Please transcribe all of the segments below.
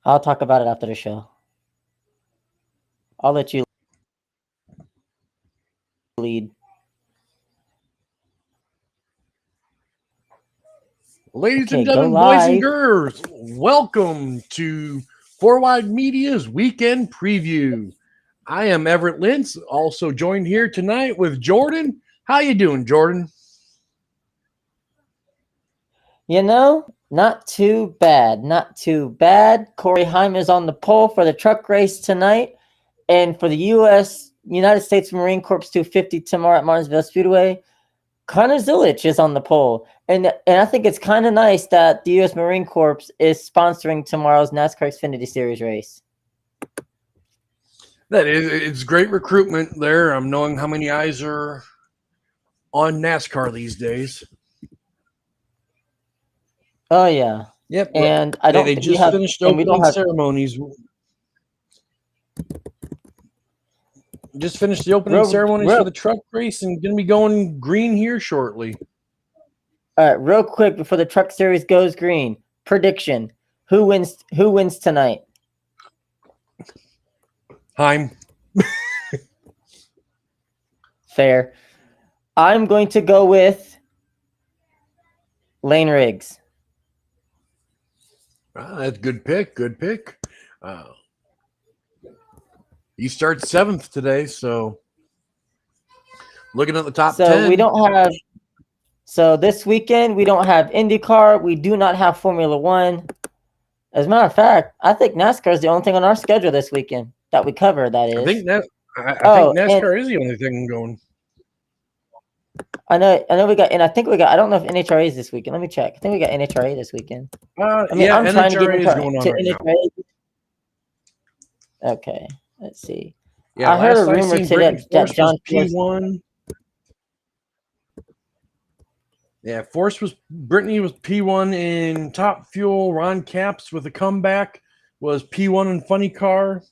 I'll talk about it after the show. I'll let you lead. Ladies Okay, and go gentlemen, boys and live. girls, welcome to Four Wide Media's weekend preview. I am Everett Lentz, also joined here tonight with Jordan. How you doing, Jordan? You know, not too bad. Not too bad. Corey Heim is on the pole for the truck race tonight. And for the United States Marine Corps 250 tomorrow at Martinsville Speedway, Connor Zilich is on the pole. And I think it's kind of nice that the U.S. Marine Corps is sponsoring tomorrow's NASCAR Xfinity Series race. That is, it's great recruitment there. I'm knowing how many eyes are on NASCAR these days. Oh, yeah. Yep. And I don't they think we just have, finished and we don't opening have, ceremonies. Just finished the opening ceremonies for the truck race and going to be going green here shortly. All right, real quick before the truck series goes green, prediction: who wins tonight? Heim. Fair. I'm going to go with Lane Riggs. That's good pick. Good pick. He starts 7th today, so looking at the top 10. We don't have. So this weekend we don't have IndyCar. We do not have Formula One. As a matter of fact, I think NASCAR is the only thing on our schedule this weekend that we cover. That is. I think NASCAR is the only thing going. I know we got, and I think we got. I don't know if NHRA is this weekend. Let me check. I think we got NHRA this weekend. I'm trying to get into is going on right NHRA. Okay, let's see. Yeah, I heard a rumor today that John P1. Yeah, Brittany was P1 in Top Fuel. Ron Capps with a comeback was P1 in Funny Car.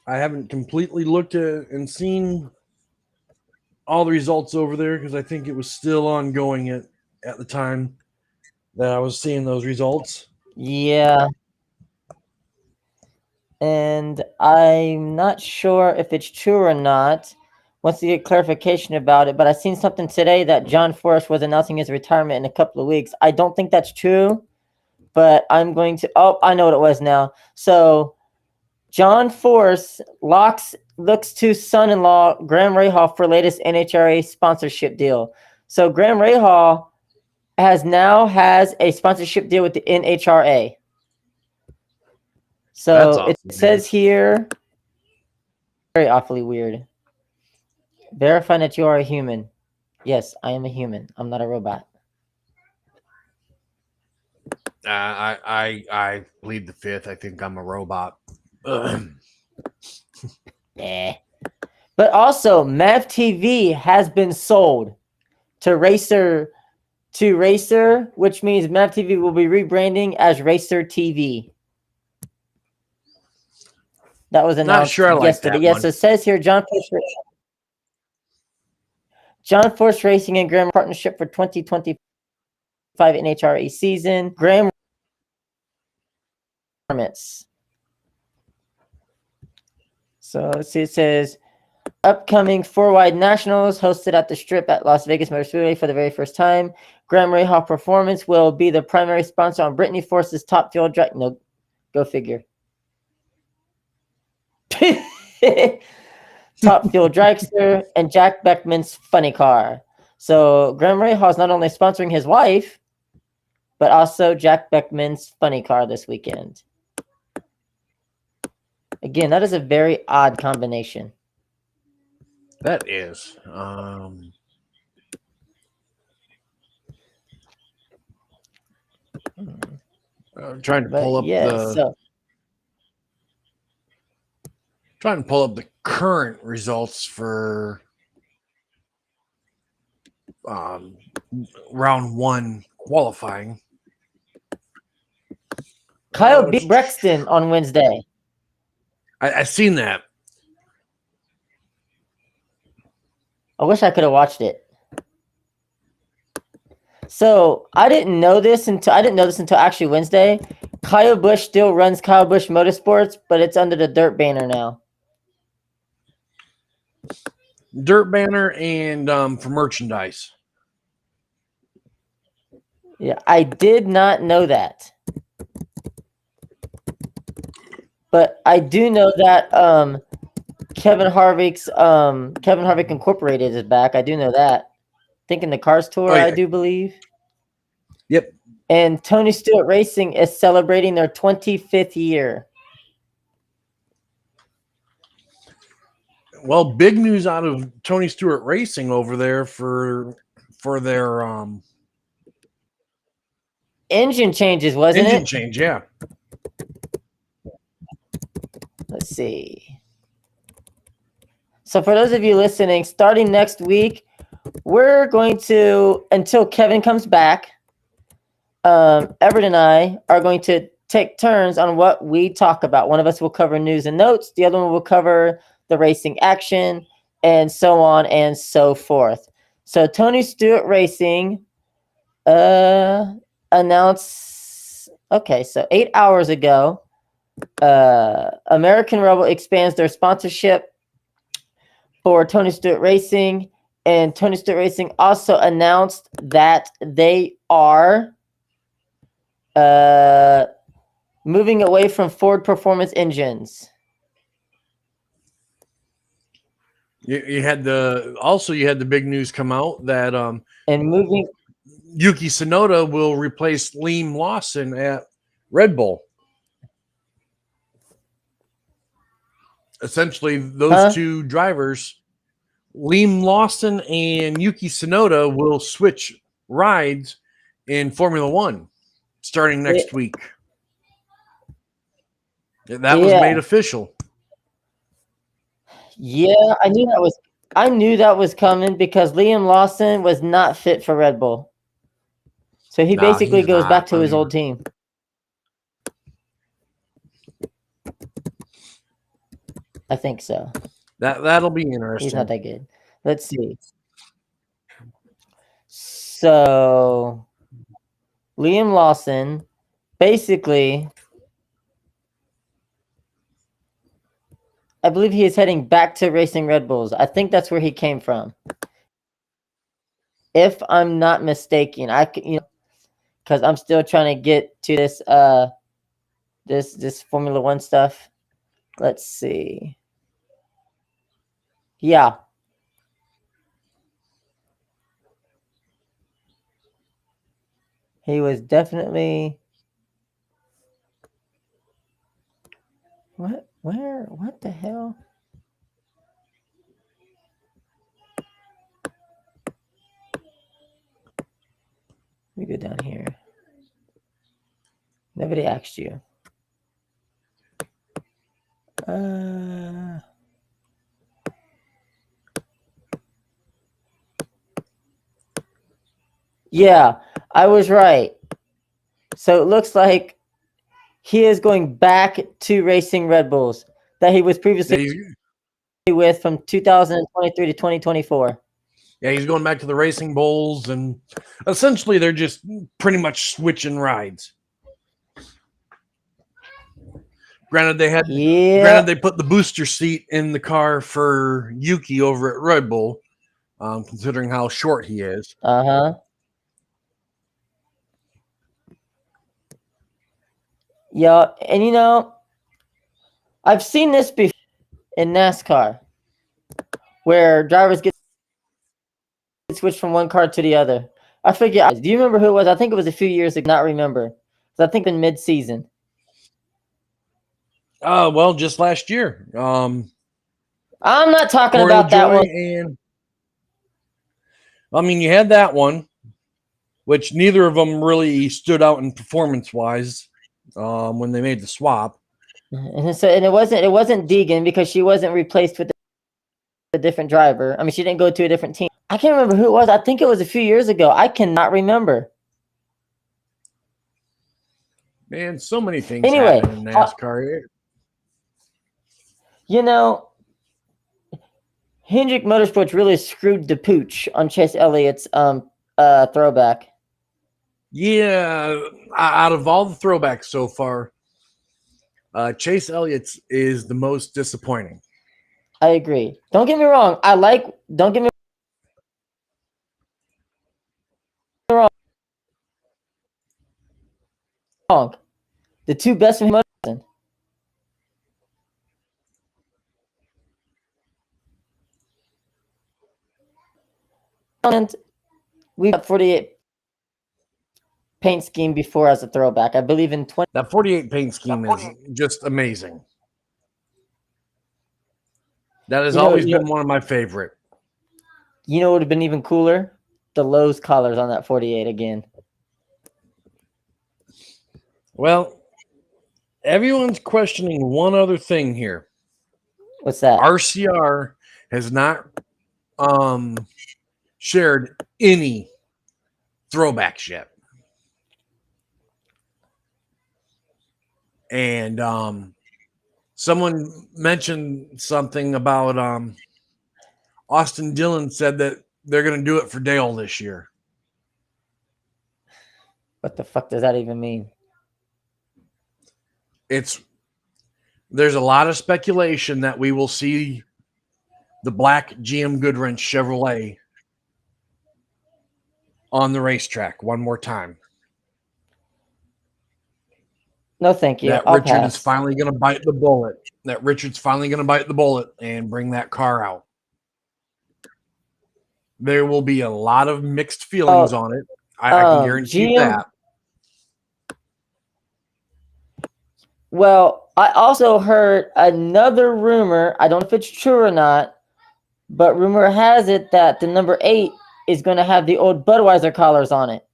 I haven't completely looked at and seen all the results over there because I think it was still ongoing at the time that I was seeing those results. Yeah. And I'm not sure if it's true or not. Once you get clarification about it, but I seen something today that John Forrest was announcing his retirement in a couple of weeks. I don't think that's true, but I'm going to. Oh, I know what it was now. So John Force looks to son-in-law Graham Rahal for latest NHRA sponsorship deal. So Graham Rahal has a sponsorship deal with the NHRA. So awesome, it says here, very awfully weird. Verify that you are a human. Yes, I am a human. I'm not a robot. I plead the fifth. I think I'm a robot. Yeah. But also, Mav TV has been sold to Racer, which means Mav TV will be rebranding as Racer TV. That was announced yesterday. Yes, it says here John Force Racing and Graham partnership for 2025 NHRA season. Graham permits. So let's see, it says upcoming 4-wide nationals hosted at the Strip at Las Vegas Motor Speedway for the very first time. Graham Rahal Performance will be the primary sponsor on Brittany Force's Top Fuel Drag. No, go figure. Top Fuel Dragster and Jack Beckman's Funny Car. So Graham Rahal is not only sponsoring his wife, but also Jack Beckman's Funny Car this weekend. Again, that is a very odd combination. That is. I'm trying to pull up trying to pull up the current results for round 1 qualifying. Kyle beat Brexton on Wednesday. I've seen that. I wish I could have watched it. So I didn't know this until actually Wednesday. Kyle Busch still runs Kyle Busch Motorsports, but it's under the Dirt banner now. Dirt banner and for merchandise. Yeah, I did not know that. But I do know that Kevin Harvick Incorporated is back. I do know that. Thinking the Cars Tour, Oh, yeah. I do believe. Yep. And Tony Stewart Racing is celebrating their 25th year. Well, big news out of Tony Stewart Racing over there for their Engine changes, wasn't engine it? change. Yeah. Let's see. So for those of you listening, starting next week, we're going to, until Kevin comes back, Everett and I are going to take turns on what we talk about. One of us will cover news and notes. The other one will cover the racing action and so on and so forth. So Tony Stewart Racing announced, okay, so 8 hours ago, American Rebel expands their sponsorship for Tony Stewart Racing, and Tony Stewart Racing also announced that they are moving away from Ford Performance engines. You had the big news come out that And moving, Yuki Tsunoda will replace Liam Lawson at Red Bull. Essentially, those two drivers, Liam Lawson and Yuki Tsunoda, will switch rides in Formula One starting next week. That was made official. Yeah, I knew that was coming because Liam Lawson was not fit for Red Bull. So he basically goes back to his old team. I think so. That'll be interesting. He's not that good. Let's see. So Liam Lawson, basically, I believe he is heading back to racing Red Bulls. I think that's where he came from. If I'm not mistaken, because I'm still trying to get to this Formula One stuff. Let's see. Yeah. He was definitely what the hell? Let me go down here. Nobody asked you. Yeah, I was right. So it looks like he is going back to racing Red Bulls that he was previously with from 2023 to 2024. Yeah, he's going back to the Racing Bulls, and essentially they're just pretty much switching rides. Granted, they put the booster seat in the car for Yuki over at Red Bull, considering how short he is. Yeah, and I've seen this before in NASCAR, where drivers get switched from one car to the other. I forget. Do you remember who it was? I think it was a few years ago. Not remember. I think in mid-season. Well, just last year. I'm not talking about that one. And I mean, you had that one, which neither of them really stood out in performance-wise when they made the swap. And it wasn't Deegan because she wasn't replaced with a different driver. I mean, she didn't go to a different team. I can't remember who it was. I think it was a few years ago. I cannot remember. Man, so many things happen in NASCAR. Hendrick Motorsports really screwed the pooch on Chase Elliott's throwback. Yeah, out of all the throwbacks so far, Chase Elliott's is the most disappointing. I agree. Don't get me wrong. Don't get me wrong. The two best from him. And we got 48 paint scheme before as a throwback. I believe in 20. That 48 paint scheme is just amazing. That has always been one of my favorite. You know what would have been even cooler? The Lowe's colors on that 48 again. Well, everyone's questioning one other thing here. What's that? RCR has not shared any throwbacks yet. And someone mentioned something about Austin Dillon said that they're going to do it for Dale this year. What the fuck does that even mean? There's a lot of speculation that we will see the black GM Goodwrench Chevrolet on the racetrack one more time. No, thank you. That I'll Richard pass. is finally going to bite the bullet. That Richard's finally going to bite the bullet and bring that car out. There will be a lot of mixed feelings on it. I can guarantee that. Well, I also heard another rumor. I don't know if it's true or not, but rumor has it that the number 8 is going to have the old Budweiser collars on it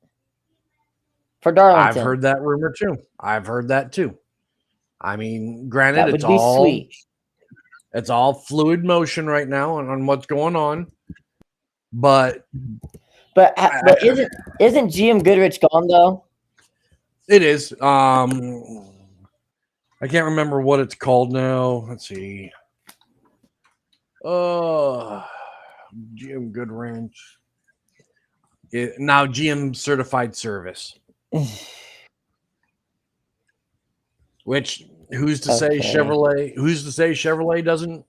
for Darlington. I've heard that rumor too. I've heard that too. I mean, granted, that would be sweet. It's all fluid motion right now on what's going on, but isn't GM Goodrich gone though? It is. I can't remember what it's called now. Let's see. GM Goodwrench. Now GM Certified Service. Which who's to say Chevrolet doesn't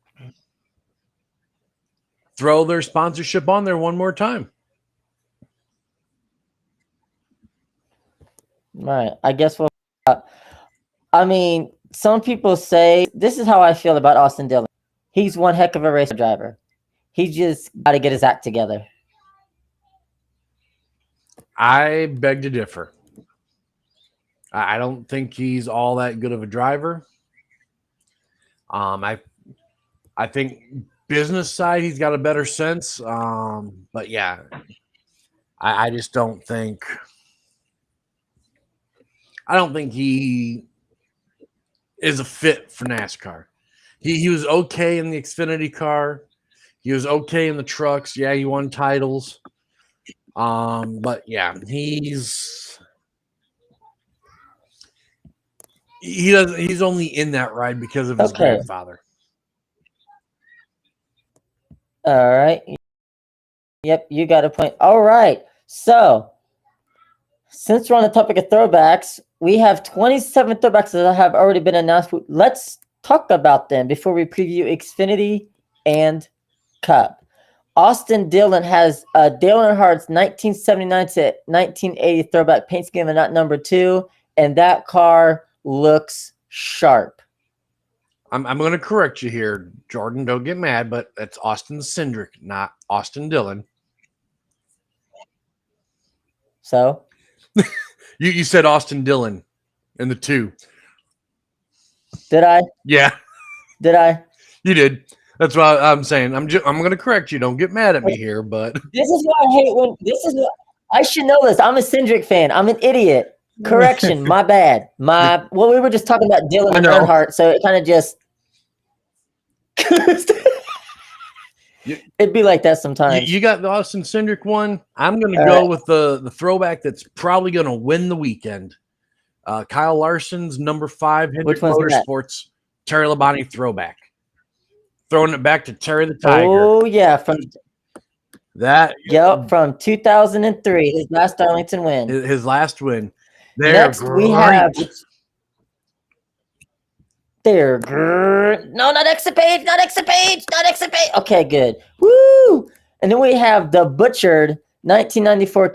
throw their sponsorship on there one more time? Right. I guess we'll I mean, some people say this is how I feel about Austin Dillon. He's one heck of a race driver. He just got to get his act together. I beg to differ. I don't think he's all that good of a driver. I think business side he's got a better sense. But yeah, I just don't think. I don't think he is a fit for NASCAR. He was okay in the Xfinity car. He was okay in the trucks. Yeah, he won titles. But yeah, he's only in that ride because of his grandfather. All right. Yep, you got a point. All right. So, since we're on the topic of throwbacks, we have 27 throwbacks that have already been announced. Let's talk about them before we preview Xfinity and Cup. Austin Dillon has Dale Earnhardt's 1979 to 1980 throwback paint scheme and not number 2, and that car looks sharp. I'm going to correct you here, Jordan. Don't get mad, but it's Austin Cindric, not Austin Dillon. So? You said Austin Dillon in the 2. Did I? Yeah. Did I? You did. That's what I'm saying. I'm going to correct you. Don't get mad at me here, but this is what I hate when I should know this. I'm a Cindric fan. I'm an idiot. Correction, my bad. Well, we were just talking about Dillon and Earnhardt, so it kind of just it'd be like that sometimes. You got the Austin Cindric one. I'm going to go with the throwback that's probably going to win the weekend. Kyle Larson's number 5 Hendrick Motorsports Terry Labonte throwback. Throwing it back to Terry the Tiger. Oh yeah, That Yep, from 2003, his last Darlington win. his last win. They're Next, we have great. no, not exit page, not exit page, not exit page. Okay, good. Woo! And then we have the butchered 1994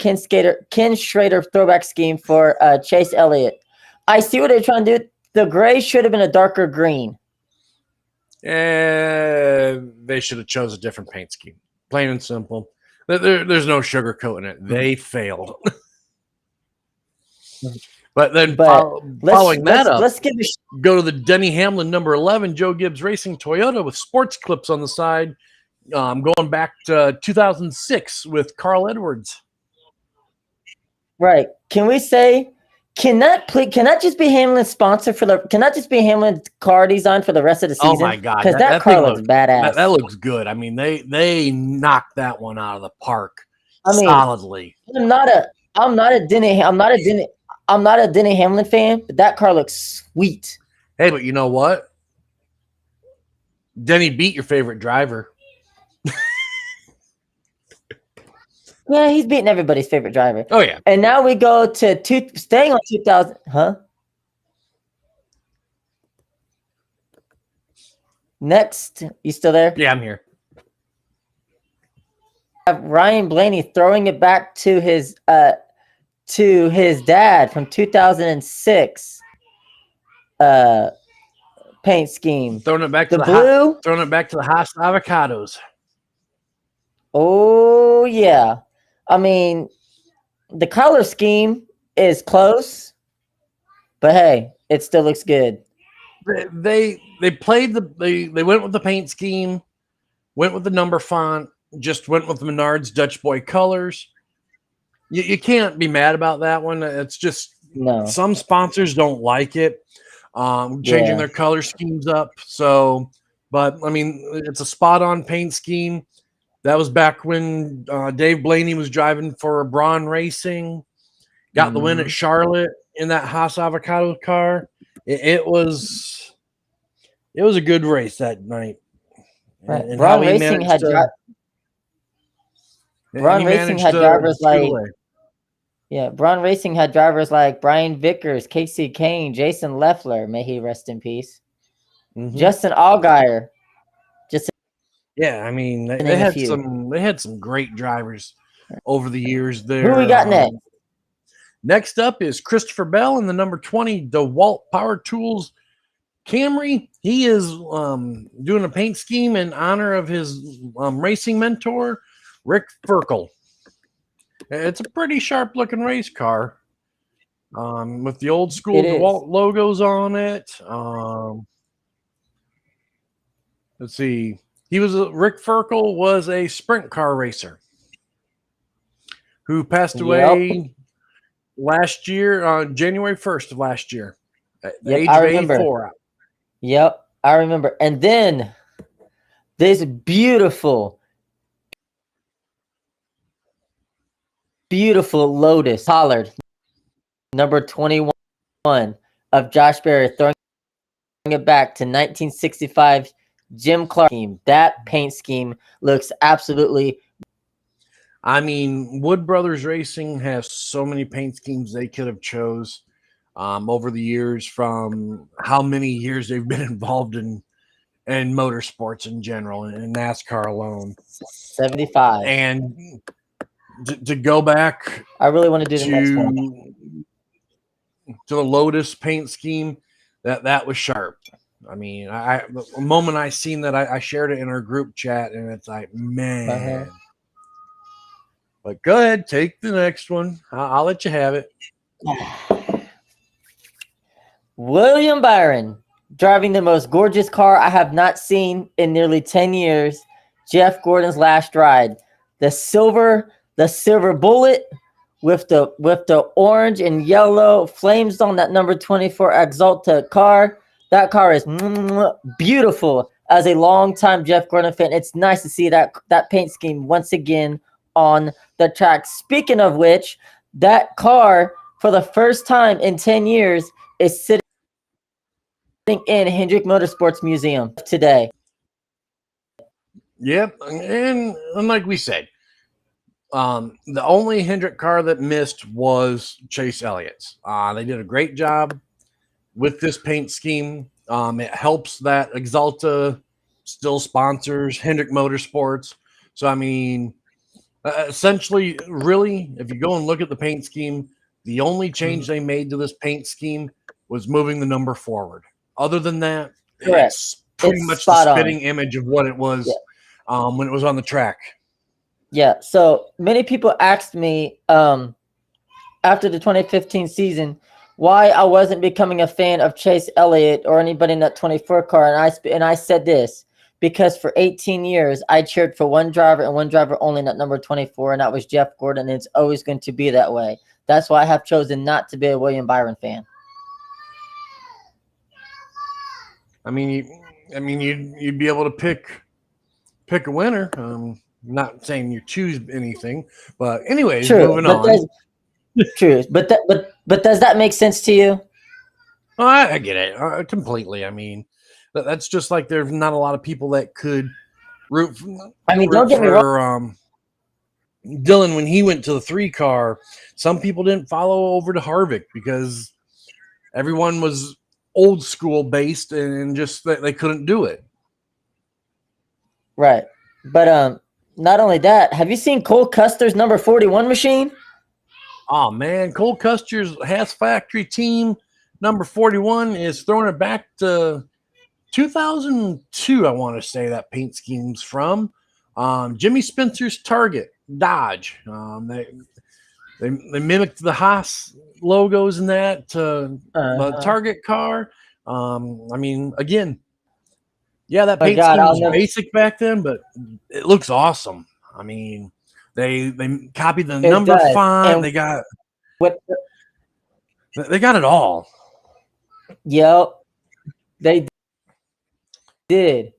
Ken Schrader throwback scheme for Chase Elliott. I see what they're trying to do. The gray should have been a darker green. They should have chose a different paint scheme. Plain and simple. There's no sugarcoating it. They failed. But then following that up, let's give go to the Denny Hamlin number 11 Joe Gibbs Racing Toyota with sports clips on the side. Going back to 2006 with Carl Edwards. Right. Can we say, can that just be Hamlin's sponsor can that just be Hamlin's car design for the rest of the season? Oh my God. Because that car looks badass. That looks good. I mean, they knocked that one out of the park solidly. I'm not a Denny Hamlin fan, but that car looks sweet. Hey, but you know what? Denny beat your favorite driver. Yeah, he's beating everybody's favorite driver. Oh, yeah. And now we go to staying on 2000. Huh? Next, you still there? Yeah, I'm here. Have Ryan Blaney throwing it back to his dad from 2006 paint scheme. Throwing it back to the blue. Throwing it back to the Haas Avocados. Oh yeah. I mean, the color scheme is close, but hey, it still looks good. They played they went with the paint scheme, went with the number font, just went with Menards Dutch Boy colors. You can't be mad about that one. It's just some sponsors don't like it, changing their color schemes up. So, but I mean, it's a spot on paint scheme. That was back when Dave Blaney was driving for Braun Racing, got the win at Charlotte in that Haas Avocado car. It was a good race that night. Right. And Braun Racing had drivers like Braun Racing had drivers like Brian Vickers, Casey Kane, Jason Leffler, may he rest in peace, Justin Allgaier. Yeah, I mean they had some great drivers over the years there. Who we got next? Next up is Christopher Bell in the number 20 DeWalt Power Tools Camry. He is doing a paint scheme in honor of his racing mentor, Rick Ferkel. It's a pretty sharp looking race car with the old school DeWalt logos on it. Let's see. Rick Ferkel was a sprint car racer who passed away last year on January 1st of last year at the age of 84. Yep, I remember. And then this beautiful Lotus Pollard, number 21 of Josh Berry, throwing it back to 1965 Jim Clark scheme. That paint scheme looks absolutely. I mean, Wood Brothers Racing has so many paint schemes they could have chose over the years, from how many years they've been involved in motorsports in general and in NASCAR alone. 75. And to go back, I really want to do the next one. To the Lotus paint scheme, that was sharp. I mean, the moment I seen that, I shared it in our group chat, and it's like, man. But go ahead, take the next one. I'll let you have it. William Byron, driving the most gorgeous car I have not seen in nearly 10 years. Jeff Gordon's last ride. The silver bullet with the orange and yellow flames on that number 24 Exalta car. That car is beautiful. As a longtime Jeff Gordon fan, it's nice to see that paint scheme once again on the track. Speaking of which, that car, for the first time in 10 years, is sitting in Hendrick Motorsports Museum today. Yep, and like we said, The only Hendrick car that missed was Chase Elliott's. They did a great job with this paint scheme. It helps that Exalta still sponsors Hendrick Motorsports. So, I mean, essentially, really, if you go and look at the paint scheme, the only change they made to this paint scheme was moving the number forward. Other than that, Correct. it's pretty It's much the spot on. spitting image of what it was when it was on the track. Yeah. So many people asked me after the 2015 season why I wasn't becoming a fan of Chase Elliott or anybody in that 24 car, and I said this: because for 18 years I cheered for one driver and one driver only in that number 24, and that was Jeff Gordon, and it's always going to be that way. That's why I have chosen not to be a William Byron fan. I mean, you'd be able to pick a winner. Not saying you choose anything, but anyways, moving on. True, but does that make sense to you? Oh, I get it completely. I mean, that's just like there's not a lot of people that could root. Don't get me wrong. Dylan, when he went to the 3 car, some people didn't follow over to Harvick because everyone was old school based and just they couldn't do it. Right, but not only that, have you seen Cole Custer's number 41 machine? Oh man, Cole Custer's Haas factory team number 41 is throwing it back to 2002. I want to say that paint scheme's from Jimmy Spencer's Target Dodge. They mimicked the Haas logos in that the Target car. I mean, again, yeah, that paint scheme was basic back then, but it looks awesome. I mean, they copied the number font. And they got it all. Yep, they did.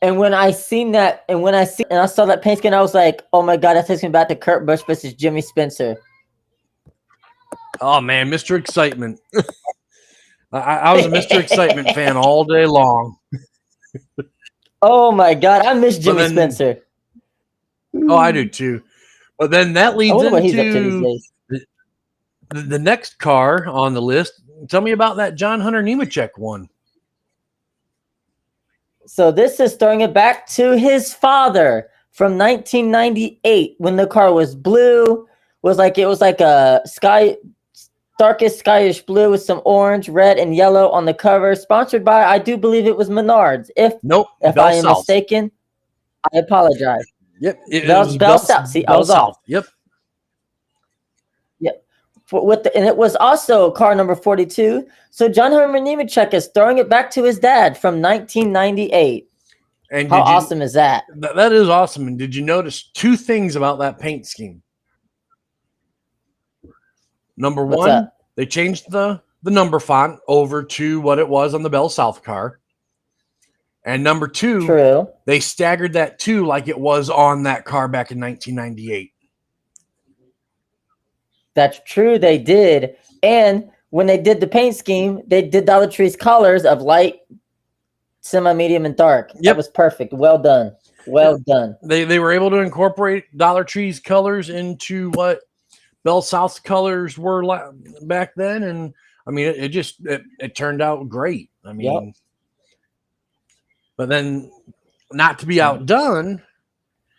And when I seen that, and I saw that paint scheme, I was like, "Oh my god, that takes me back to Kurt Busch versus Jimmy Spencer." Oh man, Mr. Excitement! I was a Mr. Excitement fan all day long. Oh my god, I miss Jimmy Spencer. Oh, I do too. But then that leads into the next car on the list. Tell me about that John Hunter Nemechek one. So this is throwing it back to his father from 1998 when the car was blue. It was like a darkest skyish blue with some orange, red, and yellow on the cover. Sponsored by, I do believe it was Menards. If I am mistaken, I apologize. Yep, it was Bell South. See, I was off. Yep. Yep. And it was also car number 42. So John Hunter Nemechek is throwing it back to his dad from 1998. And how awesome is that? That is awesome. And did you notice 2 things about that paint scheme? Number one, they changed the number font over to what it was on the Bell South car. And number 2, they staggered that too, like it was on that car back in 1998. That's true, they did. And when they did the paint scheme, they did Dollar Tree's colors of light, semi, medium, and dark. Yep. That was perfect. Well done. Well done. They were able to incorporate Dollar Tree's colors into what Bell South's colors were back then. And I mean, it turned out great. I mean, but then not to be outdone,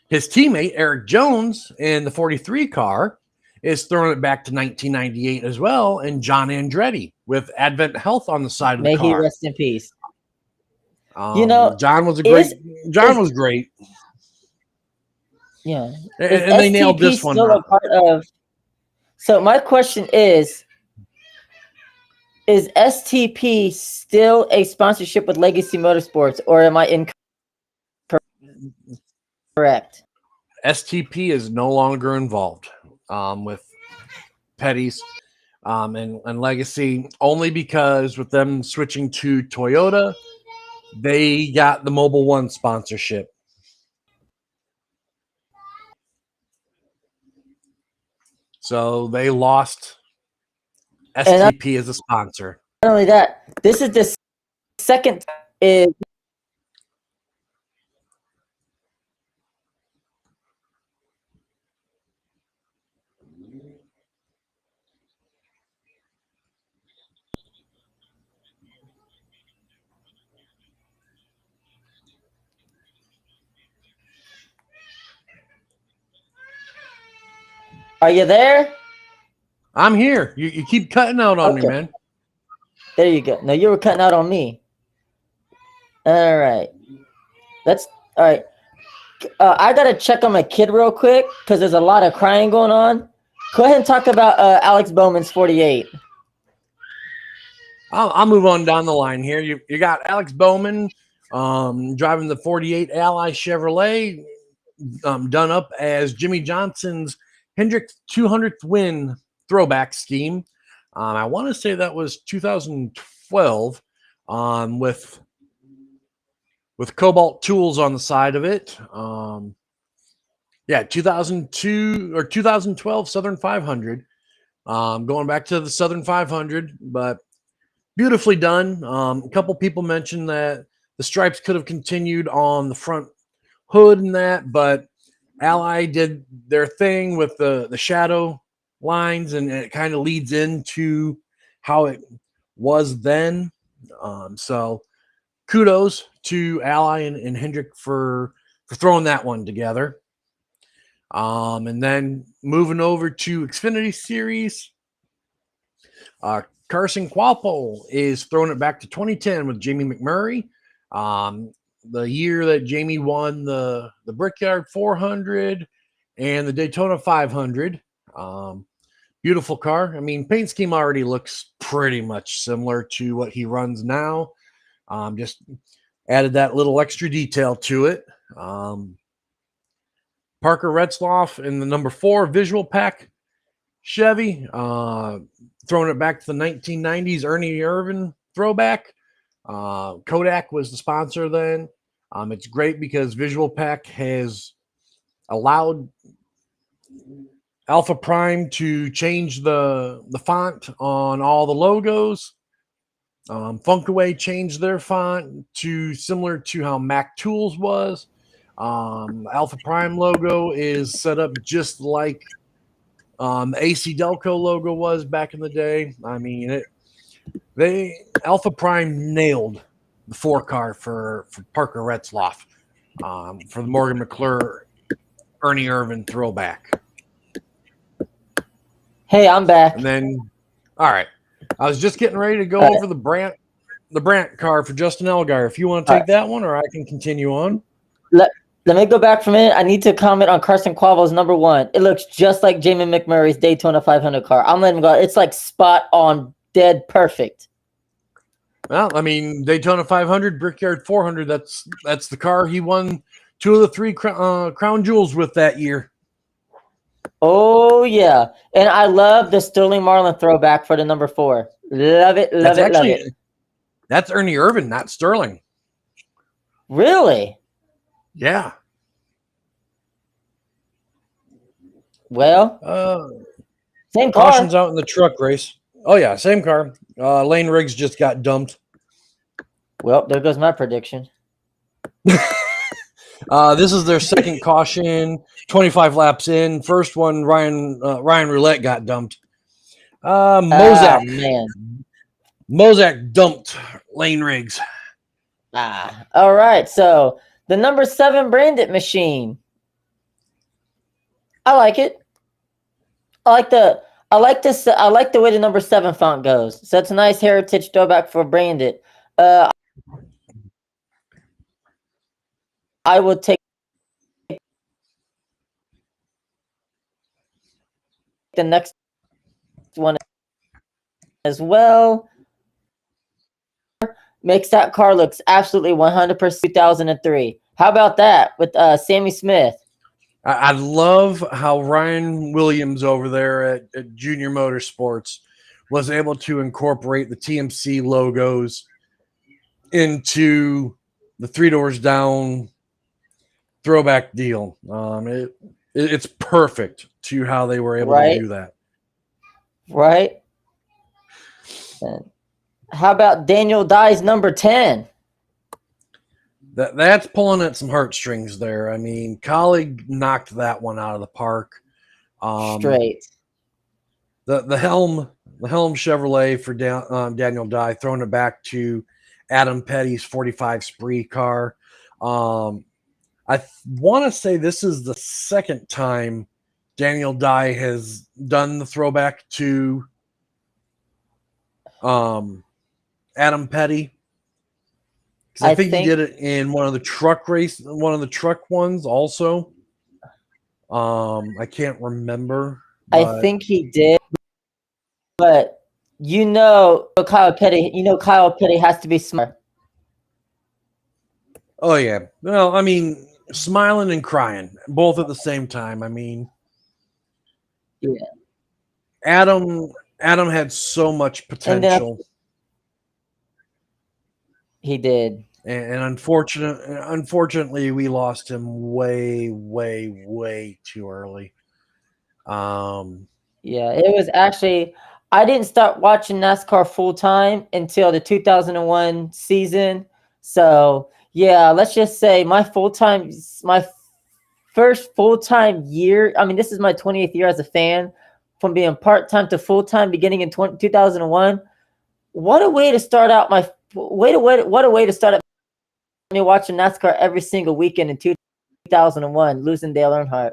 his teammate, Eric Jones, in the 43 car is throwing it back to 1998 as well. And John Andretti with Advent Health on the side of the car. May he rest in peace. John was great. Yeah. And they nailed this one. So my question is STP still a sponsorship with Legacy Motorsports, or am I incorrect? STP is no longer involved with Petty's and Legacy, only because with them switching to Toyota, they got the Mobil 1 sponsorship. So they lost STP as a sponsor. Not only that, this is the second is Are you there? I'm here. You keep cutting out on me, Okay. man. There you go. No, you were cutting out on me. All right. Let's. All right. I gotta check on my kid real quick because there's a lot of crying going on. Go ahead and talk about Alex Bowman's 48. I'll move on down the line here. You got Alex Bowman driving the 48 Ally Chevrolet, done up as Jimmy Johnson's Hendrick 200th win throwback scheme. I want to say that was 2012 with Cobalt tools on the side of it. Yeah, 2002 or 2012 Southern 500. Going back to the Southern 500, but beautifully done. A couple people mentioned that the stripes could have continued on the front hood and that, but Ally did their thing with the shadow lines, and it kind of leads into how it was then. So kudos to Ally and Hendrick for throwing that one together. And then moving over to Xfinity Series, Carson Qualpole is throwing it back to 2010 with Jamie McMurray. The year that Jamie won the Brickyard 400 and the Daytona 500. Beautiful car. I mean, paint scheme already looks pretty much similar to what he runs now. Just added that little extra detail to it. Parker Retzloff in the number 4 visual pack Chevy, throwing it back to the 1990s Ernie Irvan throwback. Kodak was the sponsor then. It's great because Visual Pack has allowed Alpha Prime to change the font on all the logos. Funkaway changed their font to similar to how Mac Tools was. Alpha Prime logo is set up just like AC Delco logo was back in the day. I mean, Alpha Prime nailed the 4 car for Parker Retzloff for the Morgan McClure Ernie Irvan throwback. Hey, I'm back. And then, all right, I was just getting ready to go over the Brandt car for Justin Allgaier. If you want to take that one, or I can continue on. Let me go back for a minute. I need to comment on Carson Quavo's number 1. It looks just like Jamie McMurray's Daytona 500 car. I'm letting him go. It's like spot on, dead perfect. Well, I mean, Daytona 500, Brickyard 400. That's the car he won 2 of the 3 crown jewels with that year. Oh yeah, and I love the Sterling Marlin throwback for the number 4. Love it, love it. That's Ernie Irvan, not Sterling. Really? Yeah. Well, same car. Caution's out in the truck race. Oh yeah, same car. Lane Riggs just got dumped. Well, there goes my prediction. This is their second caution, 25 laps in. First one, Ryan Roulette got dumped. Mozak dumped Lane Riggs. All right. So the number 7 branded machine. I like it. I like the way the number 7 font goes. So it's a nice heritage throwback for branded. I will take the next one as well. Makes that car looks absolutely 100% 2003. How about that with Sammy Smith? I love how Ryan Williams over there at Junior Motorsports was able to incorporate the TMC logos into the 3 doors down throwback deal. It's perfect to how they were able to do that. Right. And how about Daniel Dye's number 10? That's pulling at some heartstrings there. I mean, Colleague knocked that one out of the park. Straight. The Helm Chevrolet for Daniel Dye, throwing it back to Adam Petty's 45 Spree car. I want to say this is the second time Daniel Dye has done the throwback to Adam Petty. Because I think he did it in one of the truck ones also. I can't remember. I think he did, but Kyle Petty has to be smart. Oh yeah. Well, I mean, smiling and crying both at the same time. I mean, yeah. Adam had so much potential. He did. And unfortunately, we lost him way, way, way too early. Yeah, it was actually, I didn't start watching NASCAR full time until the 2001 season. So yeah, let's just say my first full-time year. I mean, this is my 20th year as a fan, from being part-time to full-time beginning in 2001. What a way to start out what a way to start out me watching NASCAR every single weekend in 2001, losing Dale Earnhardt.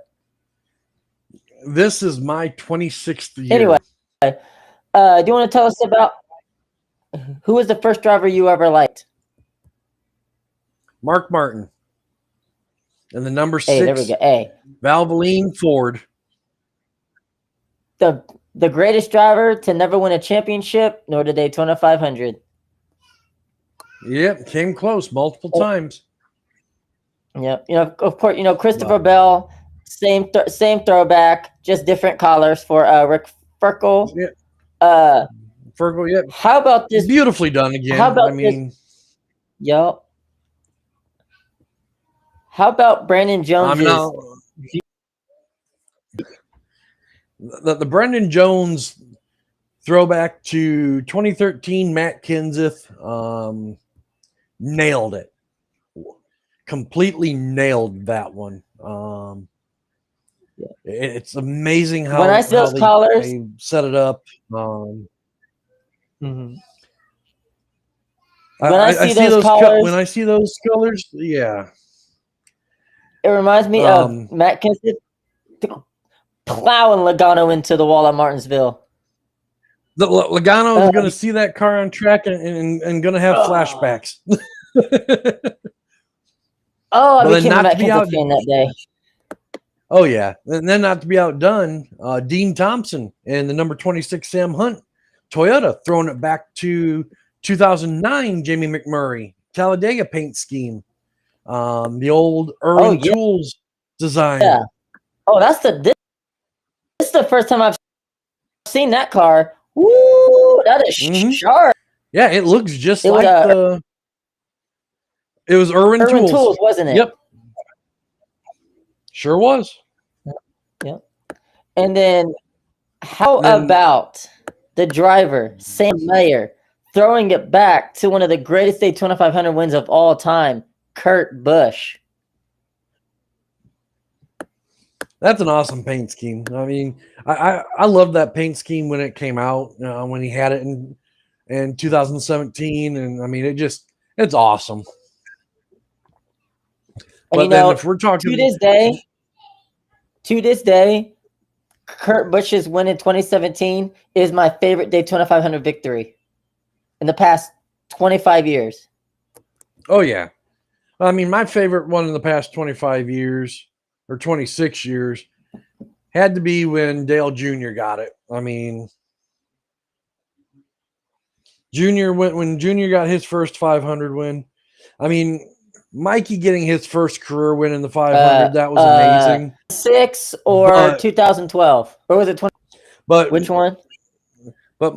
This is my 26th year. Anyway, do you want to tell us about who was the first driver you ever liked? Mark Martin. And the number 6, there we go. Valvoline Ford. The greatest driver to never win a championship, nor the Daytona 500. Yep, came close multiple times. Yep, of course, Christopher Bell, same throwback, just different collars for Rick Ferkel. Yep. Ferkel, yep. How about this? Beautifully done again. How about this? Yep. How about Brandon Jones? The Brandon Jones throwback to 2013 Matt Kenseth, nailed it. Completely nailed that one. It's amazing how when I see those collars, they set it up. When I see those colors, yeah. It reminds me of Matt Kenseth plowing Logano into the wall at Martinsville. Logano is going to see that car on track and going to have flashbacks. I became a Matt Kenseth fan that day. Oh, yeah. And then not to be outdone, Dean Thompson and the number 26 Sam Hunt Toyota throwing it back to 2009 Jamie McMurray Talladega paint scheme. The old Irwin Tools design. Yeah. Oh, this is the first time I've seen that car. Woo, that is sharp. Yeah, it looks just like it was Irwin Tools, wasn't it? Yep. Sure was. Yep. And then how about the driver, Sam Mayer, throwing it back to one of the greatest Daytona 500 wins of all time, Kurt Busch? That's an awesome paint scheme. I mean, I loved that paint scheme when it came out, when he had it in 2017. And I mean, it's awesome. And but if we're talking to this day, Kurt Busch's win in 2017 is my favorite Daytona 500 victory in the past 25 years. Oh, yeah. I mean, my favorite one in the past 25 years or 26 years had to be when Dale Jr. got it. I mean, when Jr. got his first 500 win. I mean, Mikey getting his first career win in the 500, that was amazing. 6 or 2012? Or was it 20? But which one? But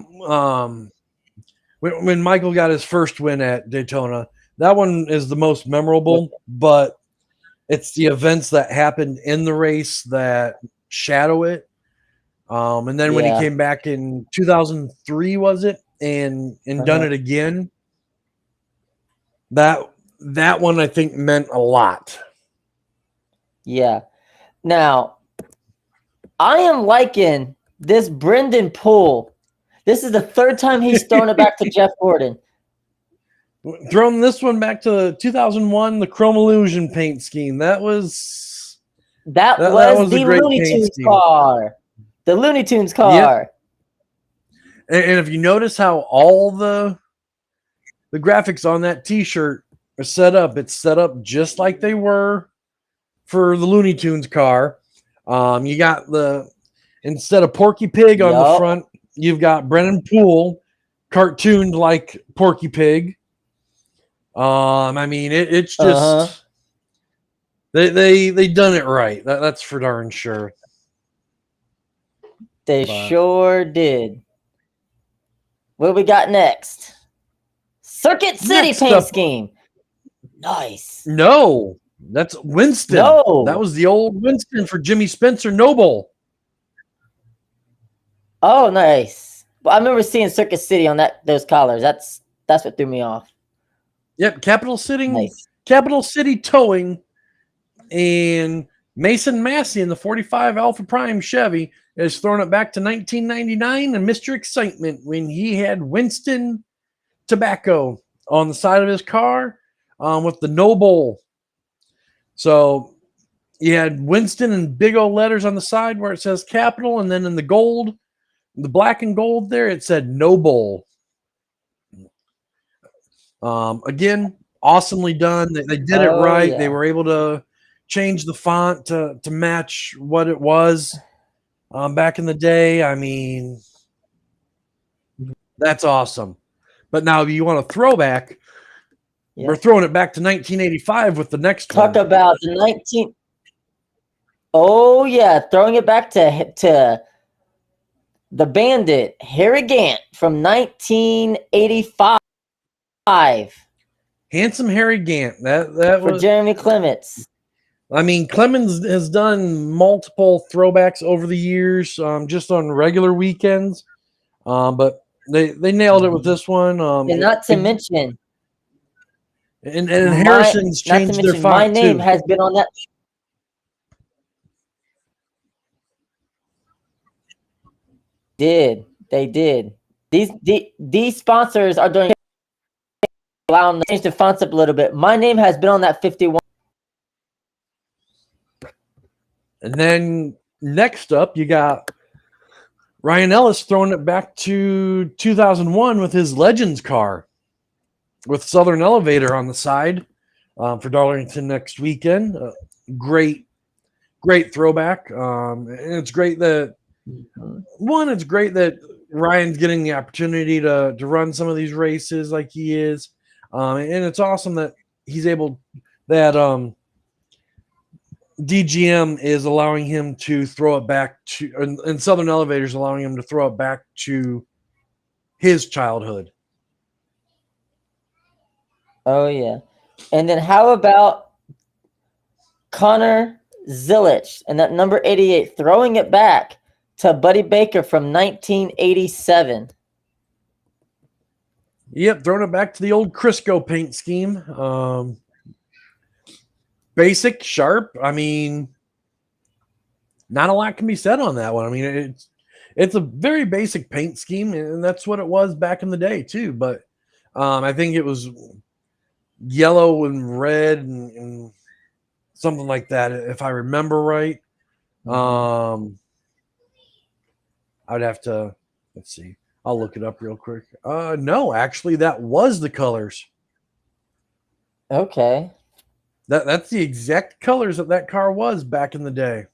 when Michael got his first win at Daytona, that one is the most memorable, but it's the events that happened in the race that shadow it. And then when he came back in 2003, was it? And done it again. That one I think meant a lot. Yeah. Now, I am liking this Brendan Poole. This is the third time he's thrown it back to Jeff Gordon. Thrown this one back to 2001, the Chrome Illusion paint scheme. That was That That was was a the great Looney paint Tunes scheme. car. The Looney Tunes Yep. car. And if you notice how all the graphics on that T-shirt are set up, it's set up just like they were for the Looney Tunes car. You got instead of Porky Pig on the Yup. front, you've got Brennan Poole cartooned like Porky Pig. I mean, it's just they done it right. That's for darn sure. They But- sure did. What we got next? Circuit City Next paint up- scheme. Nice. No, that's Winston. No. That was the old Winston for Jimmy Spencer Noble. Oh, nice. Well, I remember seeing Circuit City on those collars. That's what threw me off. Yep, Capital City, Nice. Capital City Towing, and Mason Massey in the 45 Alpha Prime Chevy is throwing it back to 1999 and Mr. Excitement when he had Winston Tobacco on the side of his car with the Noble. So you had Winston in big old letters on the side where it says Capital, and then in the gold, the black and gold there, it said Noble. Again, awesomely done. They did it right. Yeah. They were able to change the font to match what it was back in the day. I mean, that's awesome. But now if you want a throwback, Yeah. we're throwing it back to 1985 with the next Talk one. about the 19. Oh yeah, throwing it back to the Bandit Harry Gant from 1985 Handsome Harry Gant. That for was. Jeremy Clements. I mean, Clemens has done multiple throwbacks over the years, just on regular weekends. But they nailed it with this one. And not to mention, and Harrison's changed their font my name too. has been on that. They did. These sponsors are doing allowing them to change the fonts up a little bit. My name has been on that 51. And then next up, you got Ryan Ellis throwing it back to 2001 with his Legends car with Southern Elevator on the side for Darlington next weekend. Great throwback. And it's great that it's great that Ryan's getting the opportunity to run some of these races like he is. And it's awesome that he's able that DGM is allowing him to throw it back to, and Southern Elevators allowing him to throw it back to his childhood. Oh yeah, and then how about Connor Zilich and that number 88 throwing it back to Buddy Baker from 1987. Yep, throwing it back to the old Crisco paint scheme. Basic, sharp. I mean, not a lot can be said on that one. I mean, it's a very basic paint scheme, and that's what it was back in the day too. But I think it was yellow and red and something like that, if I remember right. I'd have to, let's see. I'll look it up real quick. No, actually, that was the colors. Okay. That's the exact colors that car was back in the day.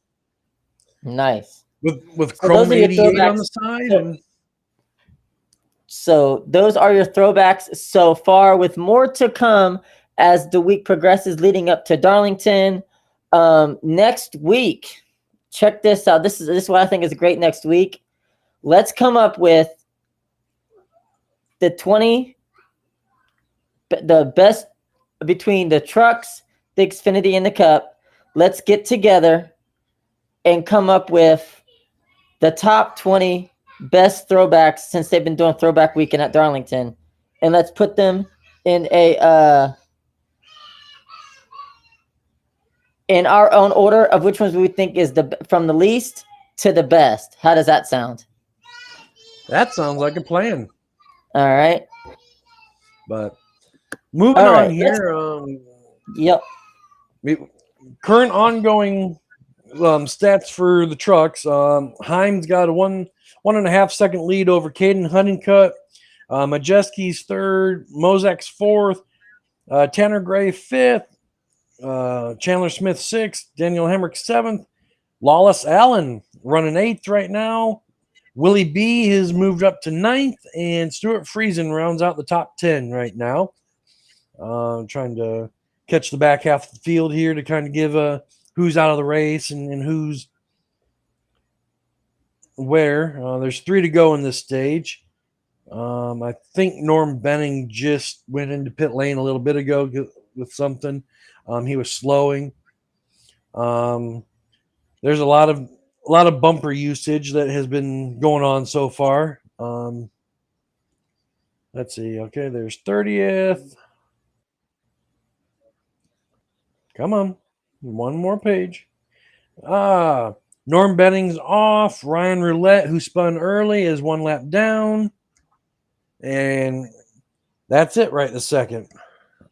Nice. With So those chrome are your 88 on the throwbacks. side. So those are your throwbacks so far, with more to come as the week progresses leading up to Darlington. Next week, check this out. This is what I think is great next week. Let's come up with the best between the trucks, the Xfinity, and the Cup. Let's get together and come up with the top 20 best throwbacks since they've been doing Throwback Weekend at Darlington, and let's put them in in our own order of which ones we think is from the least to the best. How does that sound? That sounds like a plan. All right. But moving All on right, here, Yep. current ongoing stats for the trucks. Himes got a 1.5 second lead over Caden Honeycutt. Majeski's third, Mozak's fourth, Tanner Gray fifth, Chandler Smith sixth, Daniel Hemrick seventh, Lawless Allen running eighth right now. Willie B has moved up to ninth, and Stuart Friesen rounds out the top 10 right now. Trying to catch the back half of the field here to kind of give who's out of the race and who's where. There's 3 to go in this stage. I think Norm Benning just went into pit lane a little bit ago with something. He was slowing. There's a lot of bumper usage that has been going on so far. Let's see. Okay, there's 30th. Come on. One more page. Norm Benning's off. Ryan Roulette, who spun early, is 1 lap down. And that's it right this second.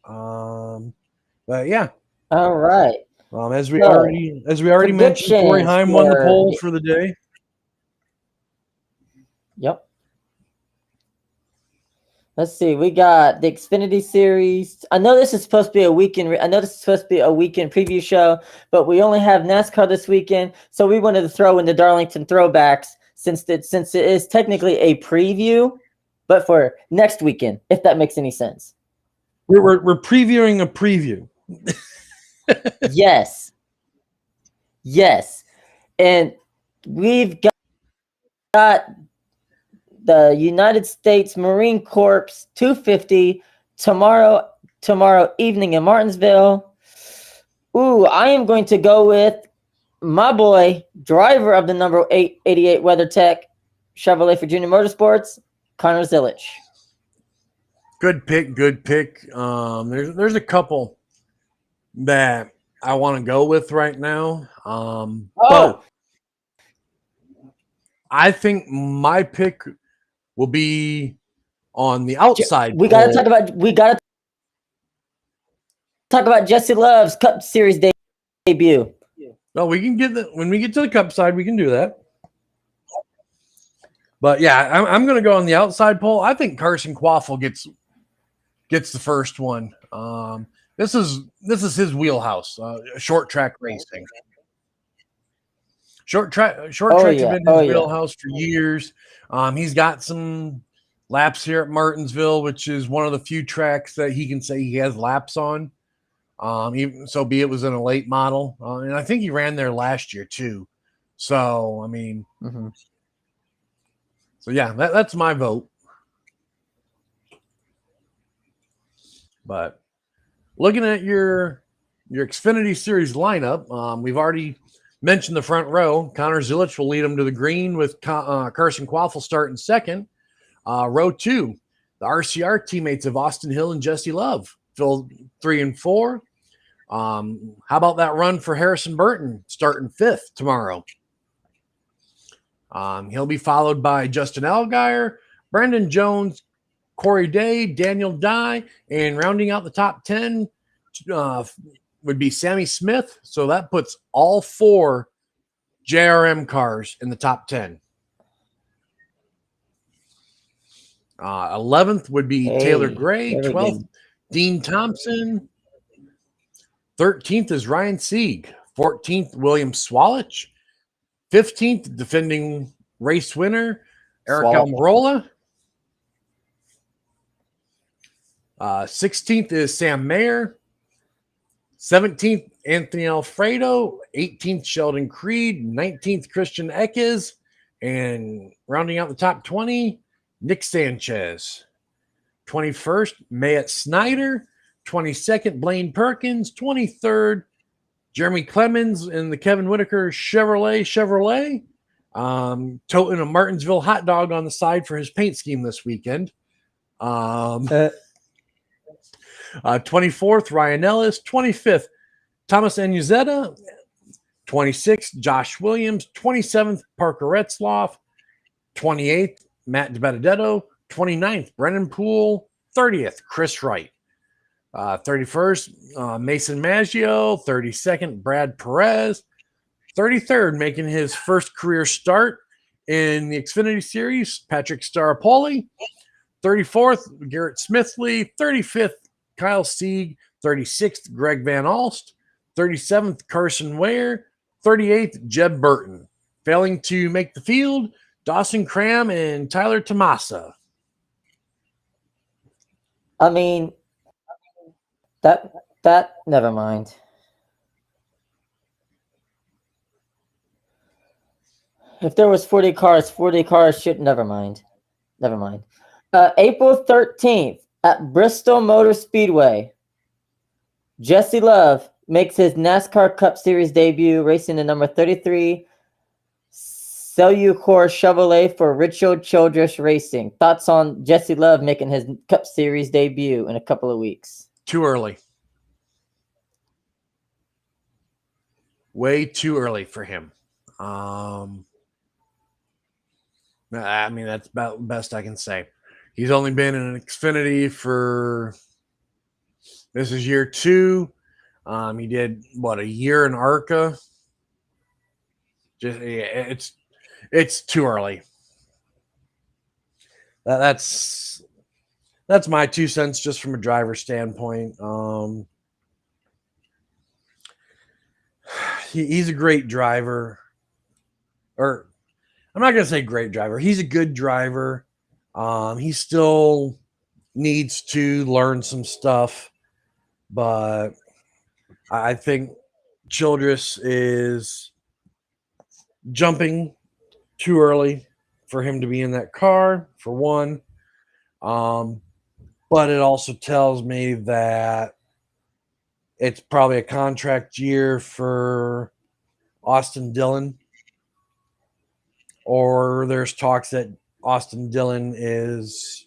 But yeah. All right. As we already mentioned, Corey Heim won the pole for the day. Yep. Let's see. We got the Xfinity Series. I know this is supposed to be a weekend. Preview show, but we only have NASCAR this weekend, so we wanted to throw in the Darlington throwbacks since it is technically a preview, but for next weekend, if that makes any sense. We're previewing a preview. Yes. And we've got the United States Marine Corps 250 tomorrow evening in Martinsville. Ooh, I am going to go with my boy, driver of the number 888 WeatherTech Chevrolet Virginia Motorsports, Connor Zilisch. Good pick. There's a couple that I want to go with right now. But I think my pick will be on the outside. We gotta talk about Jesse Love's Cup Series debut. No, we can get when we get to the Cup side, we can do that. But yeah, I'm going to go on the outside pole. I think Carson Quaffle gets the first one. This is his wheelhouse. Short track racing. Short track have been his wheelhouse for years. He's got some laps here at Martinsville, which is one of the few tracks that he can say he has laps on. Even so, be it was in a late model, and I think he ran there last year too. So I mean, so yeah, that's my vote. But looking at your Xfinity Series lineup, we've already mentioned the front row. Connor Zilisch will lead them to the green with Carson Quaffle starting second. Row 2, the RCR teammates of Austin Hill and Jesse Love, fill 3 and 4. How about that run for Harrison Burton starting 5th tomorrow? He'll be followed by Justin Allgaier, Brandon Jones, Corey Day, Daniel Dye, and rounding out the top 10 would be Sammy Smith. So that puts all 4 JRM cars in the top 10. 11th would be Taylor Gray. 12th, Dean Thompson. 13th is Ryan Sieg. 14th, William Swalich. 15th, defending race winner, Eric Almirola. 16th is Sam Mayer. 17th, Anthony Alfredo. 18th, Sheldon Creed. 19th, Christian Eckes. And rounding out the top 20, Nick Sanchez. 21st, Mayette Snyder. 22nd, Blaine Perkins. 23rd, Jeremy Clemens in the Kevin Whitaker Chevrolet. Toting a Martinsville hot dog on the side for his paint scheme this weekend. 24th, Ryan Ellis. 25th, Thomas Anuzeta. 26th, Josh Williams. 27th, Parker Retzloff. 28th, Matt DiBenedetto. 29th, Brennan Poole. 30th, Chris Wright. 31st, Mason Maggio. 32nd, Brad Perez. 33rd, making his first career start in the Xfinity Series, Patrick Staropoli. 34th, Garrett Smithley. 35th, Kyle Sieg. 36th, Greg Van Alst. 37th, Carson Ware. 38th, Jeb Burton. Failing to make the field, Dawson Cram and Tyler Tomasa. I mean, that never mind. If there was 40 cars should never mind. Never mind. April 13th at Bristol Motor Speedway, Jesse Love makes his NASCAR Cup Series debut, racing the number 33 Cellucor Chevrolet for Richard Childress Racing. Thoughts on Jesse Love making his Cup Series debut in a couple of weeks? Too early. Way too early for him. I mean, that's about the best I can say. He's only been in an Xfinity for, this is year 2. He did a year in ARCA. It's too early. That's my 2 cents just from a driver standpoint. He's a great driver, or I'm not going to say great driver. He's a good driver. He still needs to learn some stuff, but I think Childress is jumping too early for him to be in that car, for one. But it also tells me that it's probably a contract year for Austin Dillon, or there's talks that Austin Dillon is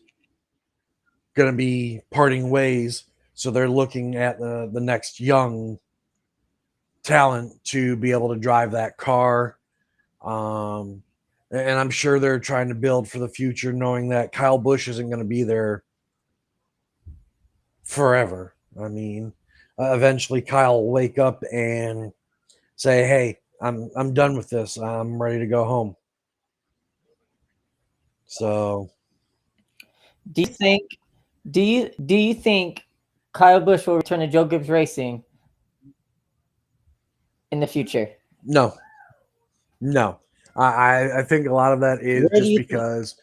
going to be parting ways. So they're looking at the next young talent to be able to drive that car. And I'm sure they're trying to build for the future, knowing that Kyle Busch isn't going to be there forever. I mean, eventually Kyle will wake up and say, "Hey, I'm done with this. I'm ready to go home." So, Do you think Kyle Busch will return to Joe Gibbs Racing in the future? no. I think a lot of that is just because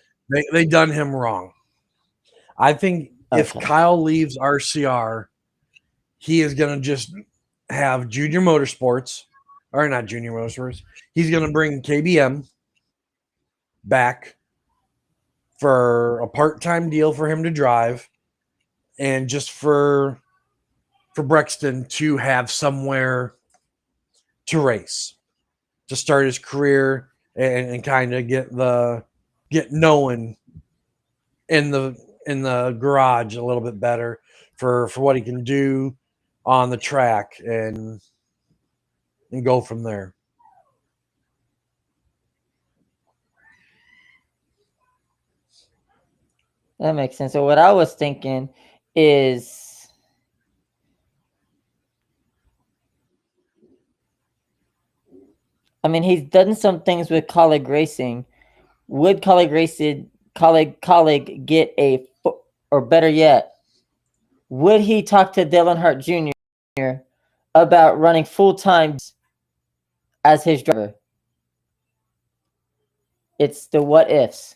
they done him wrong. I think if Kyle leaves RCR, he is going to just have Junior Motorsports, or not Junior Motorsports. He's going to bring KBM back for a part-time deal for him to drive, and just for Brexton to have somewhere to race, to start his career and kind of get known in the garage a little bit better for what he can do on the track, and go from there. That makes sense. So what I was thinking is, I mean, he's done some things with Colleague Racing. Would Colleague get a, or better yet, would he talk to Dale Earnhardt Jr. about running full-time as his driver? It's the what ifs.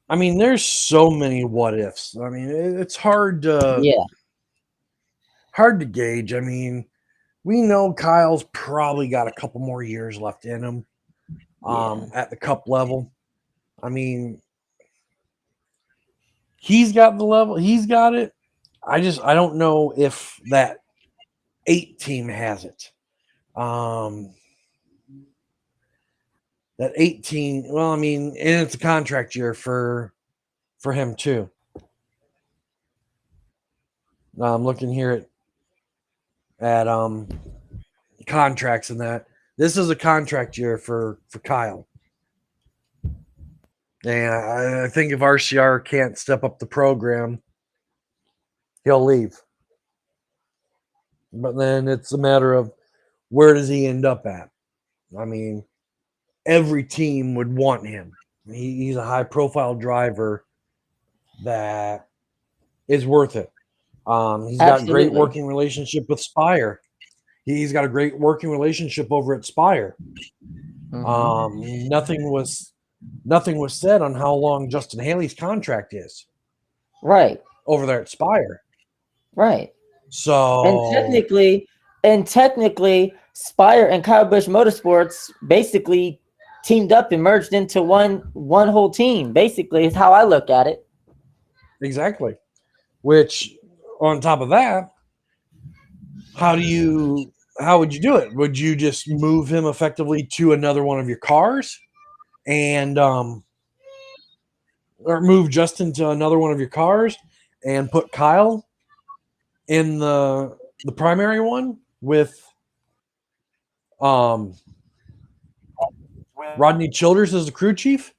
I mean, there's so many what ifs. I mean, it's hard to gauge. I mean, we know Kyle's probably got a couple more years left in him at the Cup level. I mean, he's got the level. He's got it. I don't know if that 8 team has it. That 18, well, I mean, and it's a contract year for him too. I'm looking here at contracts and that. This is a contract year for Kyle. And I think if RCR can't step up the program, he'll leave. But then it's a matter of where does he end up at? I mean, every team would want him. He's a high-profile driver that is worth it. He's got great Absolutely. working relationship with Spire. He's got a great working relationship over at Spire. Mhm. Nothing was said on how long Justin Haley's contract is Right. over there at Spire. Right. So And technically, Spire and Kyle Busch Motorsports basically teamed up and merged into one whole team. Basically, is how I look at it. exactly. Which, on top of that, how would you do it? Would you just move him effectively to another one of your cars, and or move Justin to another one of your cars, and put Kyle in the primary one with Rodney Childers as the crew chief?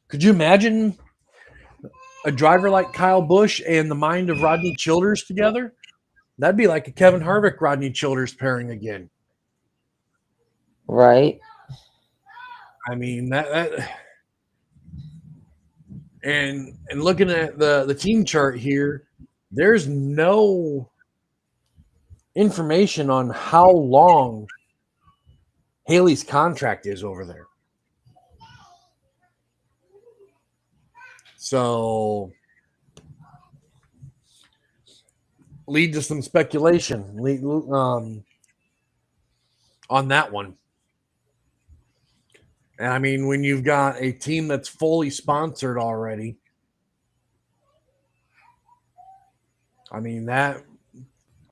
Could you imagine a driver like Kyle Busch and the mind of Rodney Childers together? That'd be like a Kevin Harvick Rodney Childers pairing again. Right. I mean that and looking at the team chart here, there's no information on how long Haley's contract is over there. So lead to some speculation on that one. And I mean, when you've got a team that's fully sponsored already, I mean that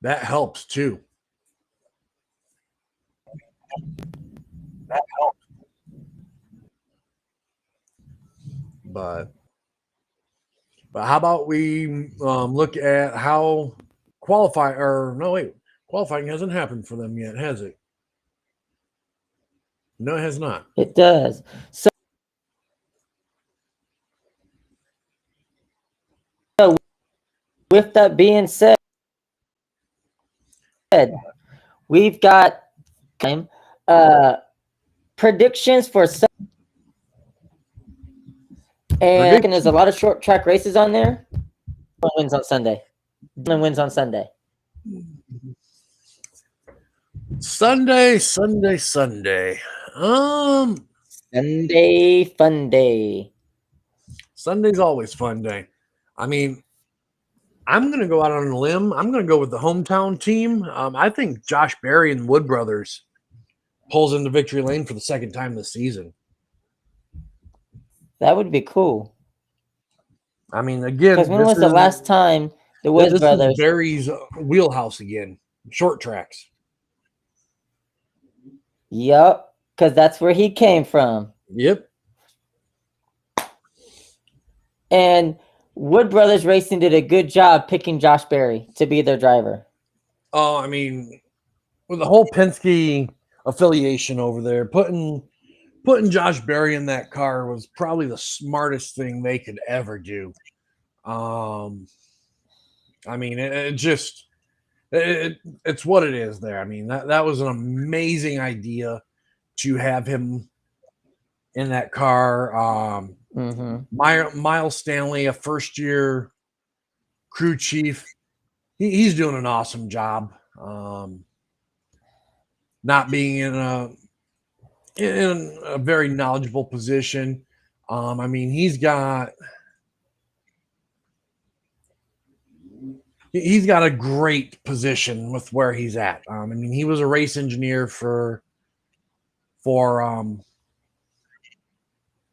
helps too. That helps. But how about we look at how qualifying hasn't happened for them yet, has it? No, it has not. It does. So with that being said, we've got predictions for and there's a lot of short track races on there. Wins on Sunday. Wins on Sunday. Sunday. Sunday fun day. Sunday's always fun day. I mean, I'm going to go out on a limb. I'm going to go with the hometown team. I think Josh Berry and Wood Brothers pulls into victory lane for the second time this season. That would be cool. I mean, again, because when was the last time the Wood Brothers? This is Berry's wheelhouse again. Short tracks. Yep, because that's where he came from. Yep. And Wood Brothers Racing did a good job picking Josh Berry to be their driver. Oh, I mean, with the whole Penske affiliation over there, putting Josh Berry in that car was probably the smartest thing they could ever do. I mean, it's what it is there. I mean, that was an amazing idea to have him in that car. Miles Stanley, a first-year crew chief, he's doing an awesome job. Not being in a very knowledgeable position. I mean, he's got a great position with where he's at. I mean, he was a race engineer for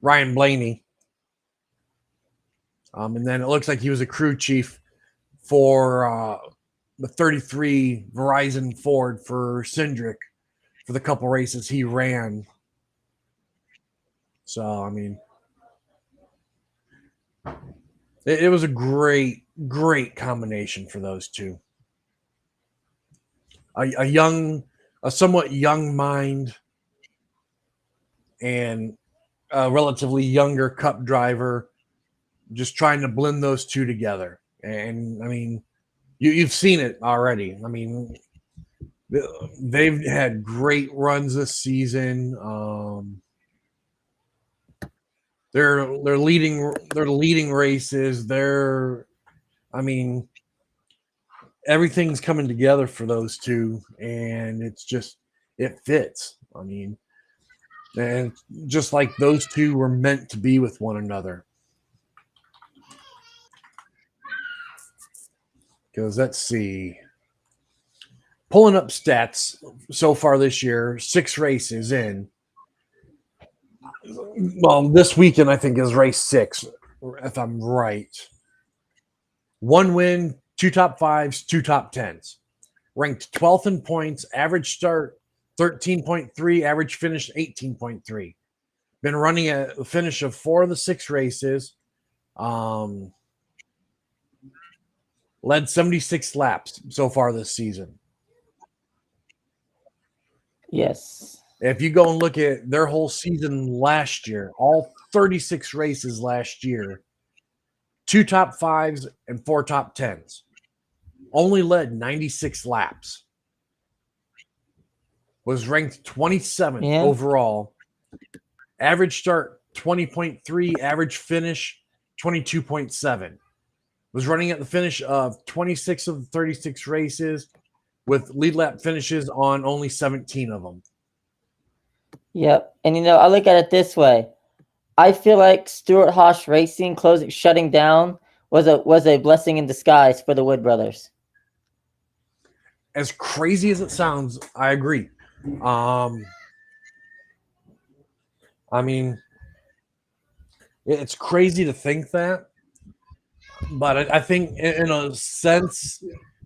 Ryan Blaney. And then it looks like he was a crew chief for the 33 Verizon Ford for Cindric for the couple races he ran. So, I mean, it was a great combination for those two. A somewhat young mind and a relatively younger Cup driver, just trying to blend those two together. And I mean, you've seen it already. I mean, They've had great runs this season. They're leading races. I mean, everything's coming together for those two, and it fits. I mean, and just like those two were meant to be with one another. Because let's see, pulling up stats so far this year, 6 races in. Well, this weekend I think is race 6, if I'm right. 1 win, 2 top 5s, 2 top 10s. Ranked 12th in points, average start 13.3, average finish 18.3. Been running a finish of 4 of the 6 races. Led 76 laps so far this season. Yes. If you go and look at their whole season last year, all 36 races last year, 2 top 5s and 4 top 10s. Only led 96 laps. Was ranked 27th overall. Average start 20.3, average finish 22.7. Was running at the finish of 26 of the 36 races with lead lap finishes on only 17 of them. Yep. And I look at it this way. I feel like Stewart-Haas Racing shutting down was a blessing in disguise for the Wood brothers. As crazy as it sounds, I agree. I mean, it's crazy to think that, but I think in a sense,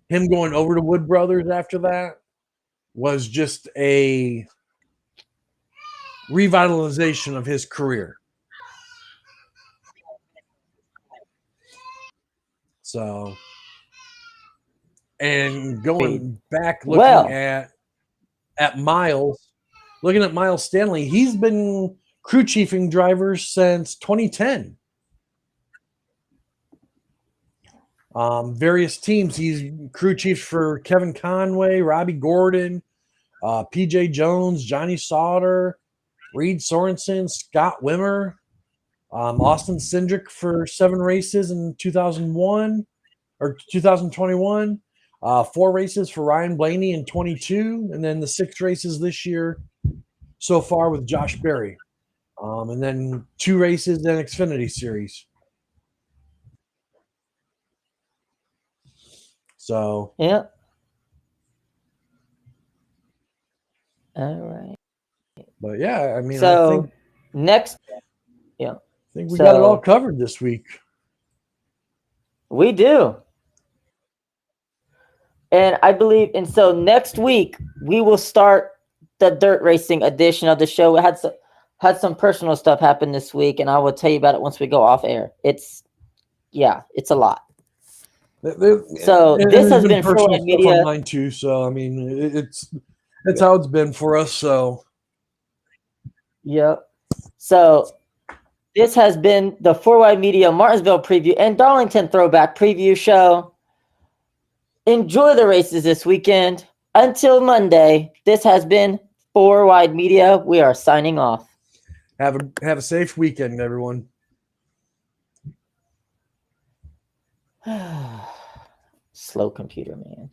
him going over to Wood Brothers after that was just a revitalization of his career. So, and going back looking at Miles, looking at Miles Stanley, he's been crew chiefing drivers since 2010. Various teams. He's crew chief for Kevin Conway, Robbie Gordon, PJ Jones, Johnny Sauter, Reed Sorensen, Scott Wimmer, Austin Cindric for 7 races in 2001 or 2021, 4 races for Ryan Blaney in 22, and then the 6 races this year so far with Josh Berry, and then 2 races in Xfinity Series. So yeah. All right. But yeah, I mean, so I think next, yeah, I think we got it all covered this week. We do. And I believe, and so next week we will start the dirt racing edition of the show. It had some personal stuff happen this week, and I will tell you about it once we go off air. It's a lot. So this has been personal stuff media on mine too. So I mean, it's how it's been for us. So yep. So this has been the 4Wide Media Martinsville preview and Darlington throwback preview show. Enjoy the races this weekend. Until Monday, this has been 4Wide Media. We are signing off. Have a safe weekend, everyone. Slow computer, man.